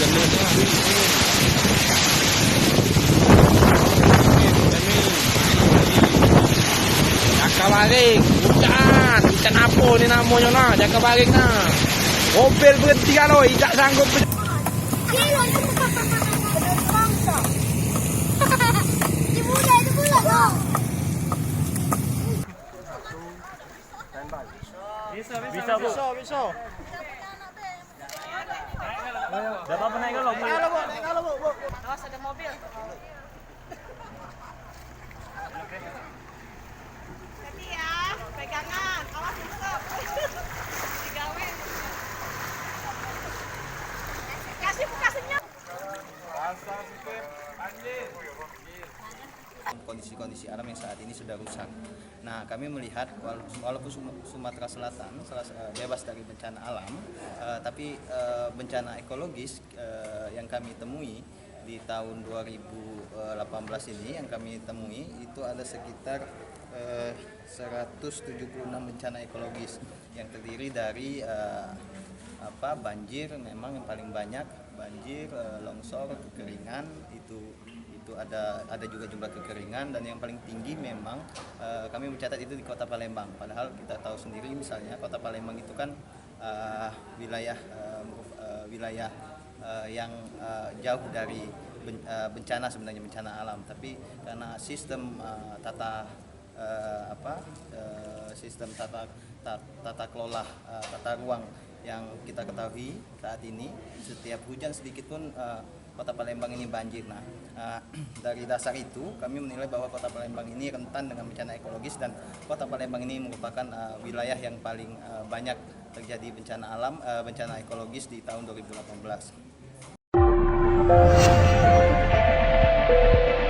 Jaka baring, hujan apa ni namanya nah, jaka baring nah. Mobil berhenti kalau tidak sanggup. Bisa. Gak apa-apa naik kalau Bu. Awas ada mobil. Hati ya, pegangan. Awas nyesek. Digawe. Kasih bekasnya. Kondisi-kondisi alam yang saat ini sudah rusak. Nah, kami melihat walaupun Sumatera Selatan bebas dari bencana alam, tapi bencana ekologis yang kami temui di tahun 2018 ini yang kami temui itu ada sekitar 176 bencana ekologis yang terdiri dari banjir, memang yang paling banyak banjir, longsor, kekeringan itu ada juga jumlah kekeringan, dan yang paling tinggi memang kami mencatat itu di Kota Palembang. Padahal kita tahu sendiri misalnya Kota Palembang itu kan wilayah yang jauh dari bencana, sebenarnya bencana alam, tapi karena sistem tata kelola tata ruang yang kita ketahui saat ini, setiap hujan sedikit pun Kota Palembang ini banjir. Nah, dari dasar itu kami menilai bahwa Kota Palembang ini rentan dengan bencana ekologis, dan Kota Palembang ini merupakan wilayah yang paling banyak terjadi bencana alam, bencana ekologis di tahun 2018.